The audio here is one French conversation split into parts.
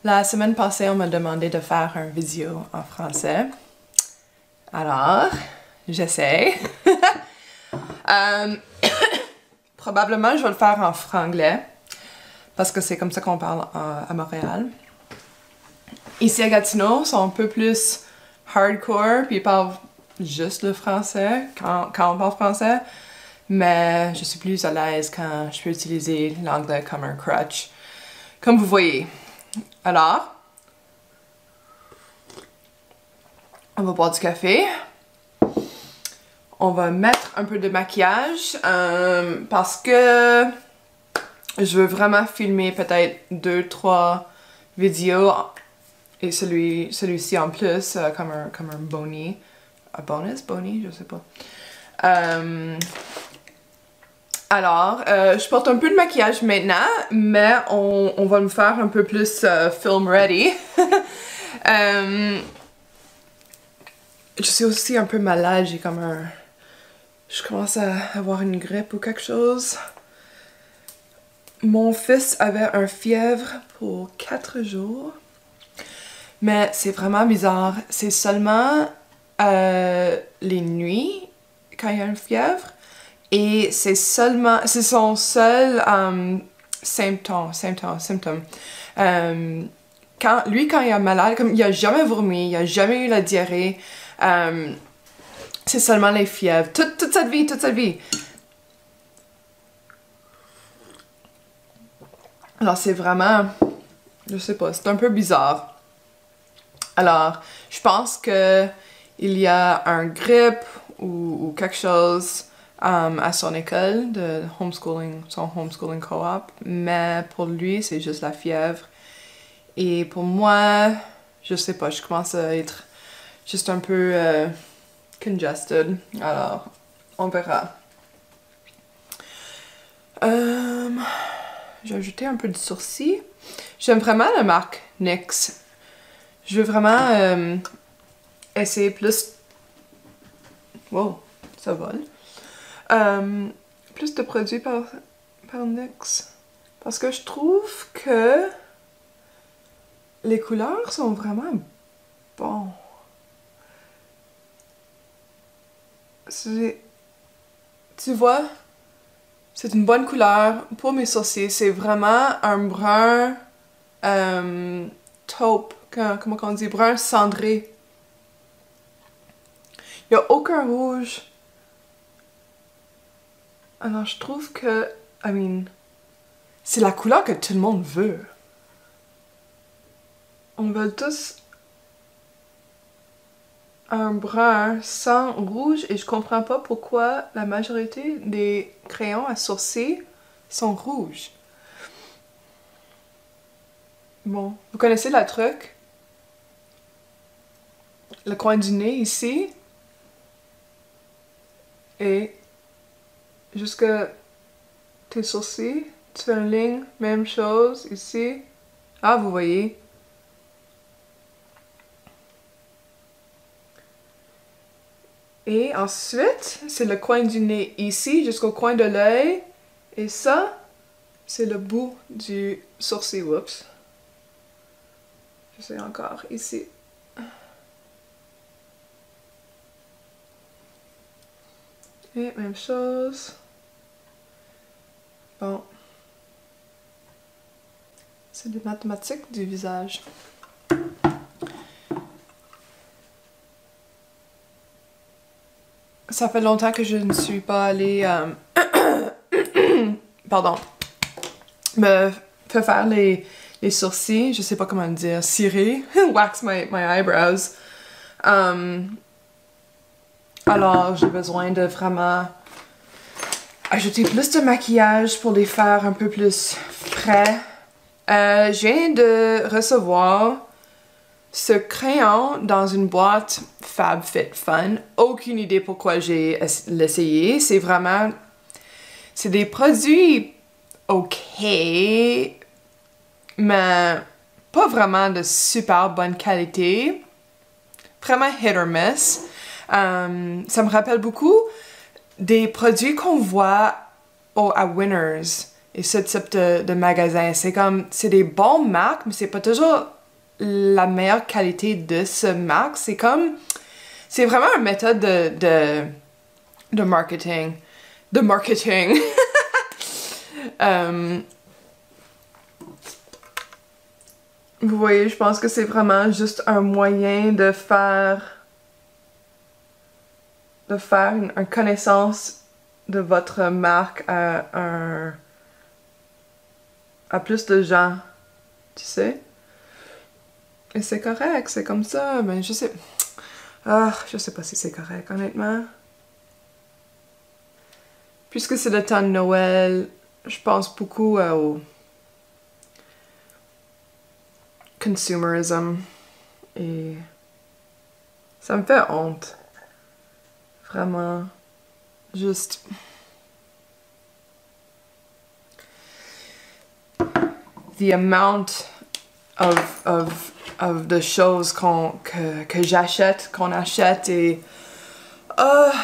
La semaine passée, on m'a demandé de faire une vidéo en français. Alors, j'essaie. Probablement, je vais le faire en franglais. Parce que c'est comme ça qu'on parle à Montréal. Ici à Gatineau, ils sont un peu plus hardcore, puis ils parlent juste le français quand on parle français. Mais je suis plus à l'aise quand je peux utiliser l'anglais comme un crutch. Comme vous voyez. Alors, on va boire du café. On va mettre un peu de maquillage parce que je veux vraiment filmer peut-être 2-3 vidéos et celui-ci en plus comme un boni. Un bonus? Boni? Je sais pas. Alors, je porte un peu de maquillage maintenant, mais on va me faire un peu plus film ready. Je suis aussi un peu malade, j'ai comme un... Je commence à avoir une grippe ou quelque chose. Mon fils avait une fièvre pour 4 jours. Mais c'est vraiment bizarre. C'est seulement les nuits quand il y a une fièvre. Et c'est son seul symptôme. Quand il est malade, comme il a jamais vomi, il a jamais eu la diarrhée, c'est seulement les fièvres. Toute cette vie. Alors c'est vraiment, je sais pas, c'est un peu bizarre. Alors, je pense que il y a un grippe ou quelque chose à son école de homeschooling, son homeschooling co-op, mais pour lui, c'est juste la fièvre. Et pour moi, je sais pas, je commence à être juste un peu congested. Alors, on verra. J'ai ajouté un peu de sourcils. J'aime vraiment la marque NYX. Je veux vraiment essayer plus... Wow, ça vole. Plus de produits par NYX. Parce que je trouve que les couleurs sont vraiment bons. Tu vois, c'est une bonne couleur pour mes sourcils. C'est vraiment un brun taupe. Comment on dit? Brun cendré. Il n'y a aucun rouge. Alors je trouve que, c'est la couleur que tout le monde veut. On veut tous un brun sans rouge et je comprends pas pourquoi la majorité des crayons à sourcils sont rouges. Bon, vous connaissez la truc? Le coin du nez ici et jusque tes sourcils, tu fais une ligne, même chose ici. Ah, vous voyez. Et ensuite, c'est le coin du nez ici jusqu'au coin de l'œil. Et ça, c'est le bout du sourcil. Oups. Je sais encore, ici. Et même chose. Bon. C'est des mathématiques du visage. Ça fait longtemps que je ne suis pas allée... pardon. Me faire les sourcils. Je sais pas comment dire. Cirer. Wax my eyebrows. Alors, j'ai besoin de vraiment ajouter plus de maquillage pour les faire un peu plus frais. Je viens de recevoir ce crayon dans une boîte FabFitFun. Aucune idée pourquoi j'ai l'essayé. C'est vraiment... C'est des produits ok, mais pas vraiment de super bonne qualité. Vraiment hit or miss. Ça me rappelle beaucoup des produits qu'on voit à Winners. et ce type de magasin. C'est comme, c'est des bonnes marques, mais c'est pas toujours la meilleure qualité de ce marque. C'est comme, c'est vraiment une méthode de marketing. De marketing. Vous voyez, je pense que c'est vraiment juste un moyen de faire une connaissance de votre marque à plus de gens, tu sais. Et c'est correct, c'est comme ça, mais je sais pas si c'est correct, honnêtement. Puisque c'est le temps de Noël, je pense beaucoup au consumerism et ça me fait honte. Vraiment. Juste. The amount of de choses que j'achète, qu'on achète et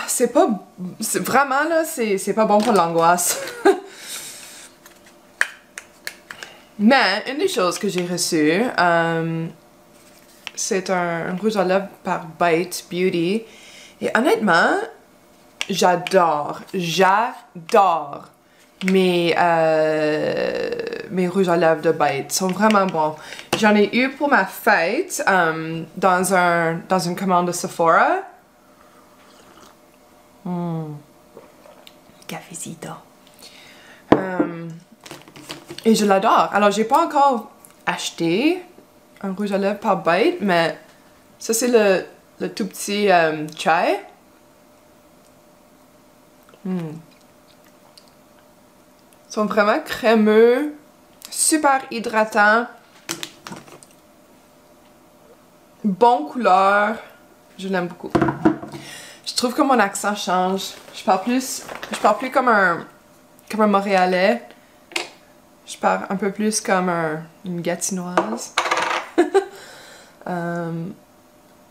c'est pas vraiment là, c'est pas bon pour l'angoisse. Mais une des choses que j'ai reçues, c'est un rouge à lèvres par Bite Beauty et honnêtement, j'adore mes rouges à lèvres de Bite. Ils sont vraiment bons. J'en ai eu pour ma fête dans une commande de Sephora. Cafecito. Et je l'adore. Alors, j'ai pas encore acheté un rouge à lèvres par Bite, mais ça, c'est le tout petit chai. Ils sont vraiment crémeux, super hydratants, bon couleur. Je l'aime beaucoup. Je trouve que mon accent change. Je parle plus comme un Montréalais. Je parle un peu plus comme une Gatinoise.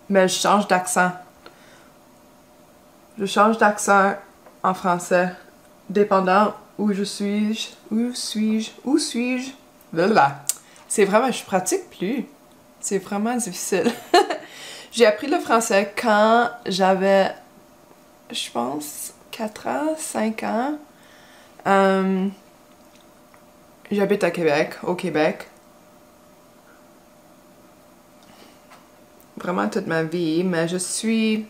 Mais je change d'accent. Je change d'accent en français, dépendant où suis-je. Voilà. C'est vraiment, je pratique plus. C'est vraiment difficile. J'ai appris le français quand j'avais, je pense, 4 ans, 5 ans. J'habite au Québec. Vraiment toute ma vie, mais je suis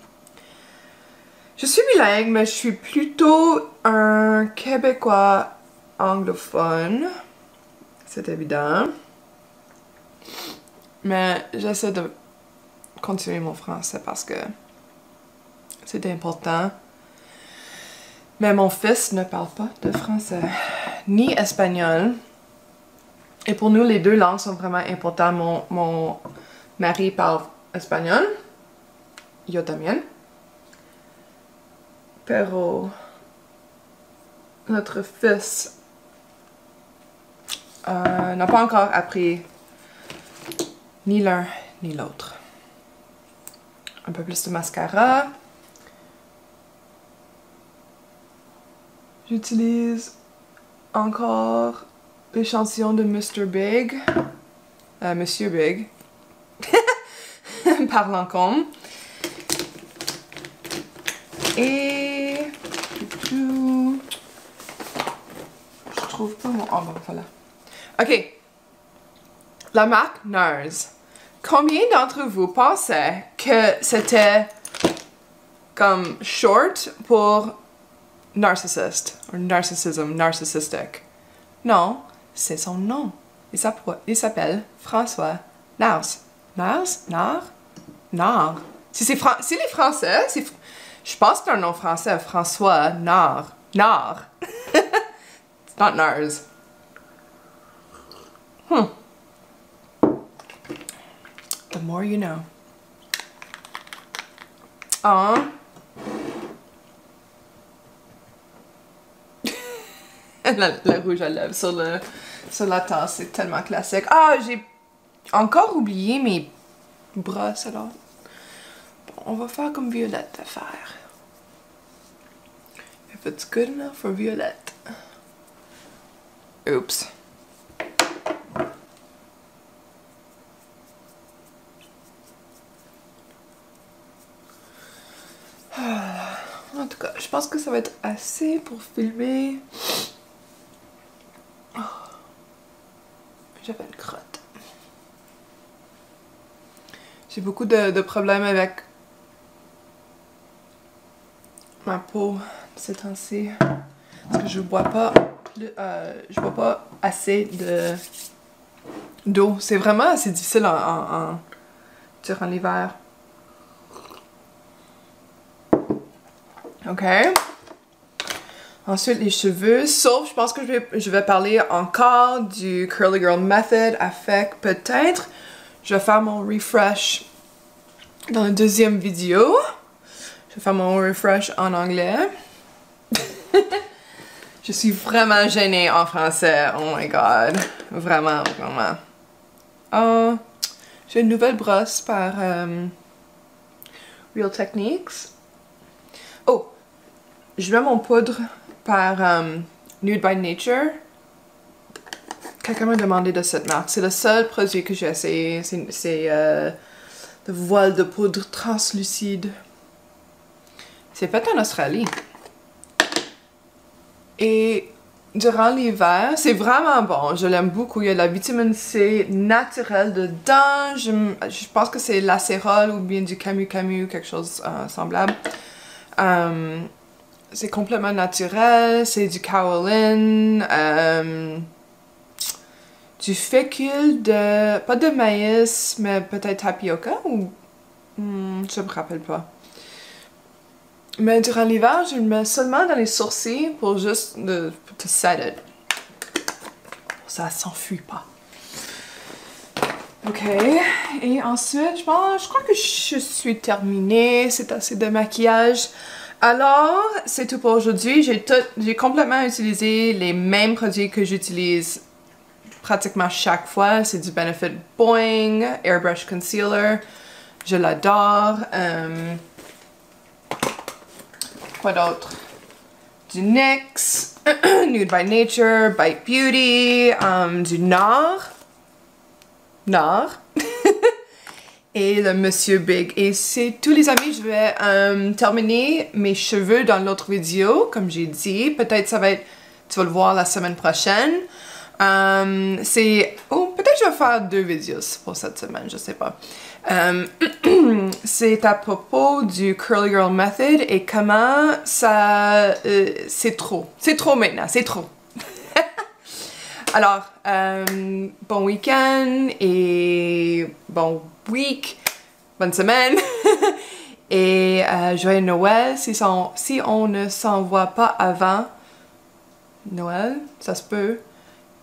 bilingue, mais je suis plutôt un Québécois anglophone. C'est évident. Mais j'essaie de continuer mon français parce que c'est important. Mais mon fils ne parle pas de français, ni espagnol. Et pour nous, les deux langues sont vraiment importantes. Mon mari parle espagnol. Yo también. Pero notre fils n'a pas encore appris ni l'un ni l'autre. Un peu plus de mascara. J'utilise encore l'échantillon de Mr. Big. Monsieur Big. Par Lancôme. Et... Je trouve pas mon... Oh, bon, voilà. Ok. La marque NARS. Combien d'entre vous pensaient que c'était comme short pour narcissiste ou narcissism, narcissistic? Non, c'est son nom. Il s'appelle François Nars. Nard. Si les Français, je pense que c'est un nom français, François Nard. It's not Nars. The more you know. La rouge à lèvres sur la tasse, c'est tellement classique. Ah, j'ai encore oublié mes brosses alors. Bon, on va faire comme Violette à faire. If it's good enough for Violette. Oups. En tout cas, je pense que ça va être assez pour filmer. Oh. J'avais une crotte. J'ai beaucoup de problèmes avec ma peau ces temps-ci. Parce que je bois pas assez d'eau. C'est vraiment assez difficile durant l'hiver. Ok. Ensuite, les cheveux. Sauf, je pense que je vais parler encore du Curly Girl Method avec peut-être. Je vais faire mon refresh dans la deuxième vidéo. Je vais faire mon refresh en anglais. Je suis vraiment gênée en français. Oh my god. Vraiment, vraiment. Oh, j'ai une nouvelle brosse par Real Techniques. Oh, je mets mon poudre par Nude by Nature. Quelqu'un m'a demandé de cette marque. C'est le seul produit que j'ai essayé. C'est le voile de poudre translucide. C'est fait en Australie. Et durant l'hiver, c'est vraiment bon. Je l'aime beaucoup. Il y a de la vitamine C naturelle dedans. Je pense que c'est l'acérol ou bien du Camu Camu, quelque chose semblable. C'est complètement naturel. C'est du kaolin. Du fécule de... pas de maïs, mais peut-être tapioca ou... je me rappelle pas. Mais durant l'hiver, je le mets seulement dans les sourcils pour juste to set it. Ça s'enfuit pas. Ok. Et ensuite, je crois que je suis terminée. C'est assez de maquillage. Alors, c'est tout pour aujourd'hui. J'ai complètement utilisé les mêmes produits que j'utilise pratiquement chaque fois. C'est du Benefit Boing Airbrush Concealer. Je l'adore. Quoi d'autre? Du NYX, Nude by Nature, Bite Beauty, du Nord. Et le Monsieur Big. Et c'est tout les amis, je vais terminer mes cheveux dans l'autre vidéo, comme j'ai dit. Peut-être ça va être, tu vas le voir la semaine prochaine. Peut-être je vais faire 2 vidéos pour cette semaine, je sais pas. C'est à propos du Curly Girl Method et comment ça... c'est trop. C'est trop maintenant, c'est trop. Alors, bon week-end et bon week, bonne semaine. Et joyeux Noël si on ne s'en voit pas avant Noël, ça se peut.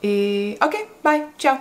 Et ok, bye, ciao!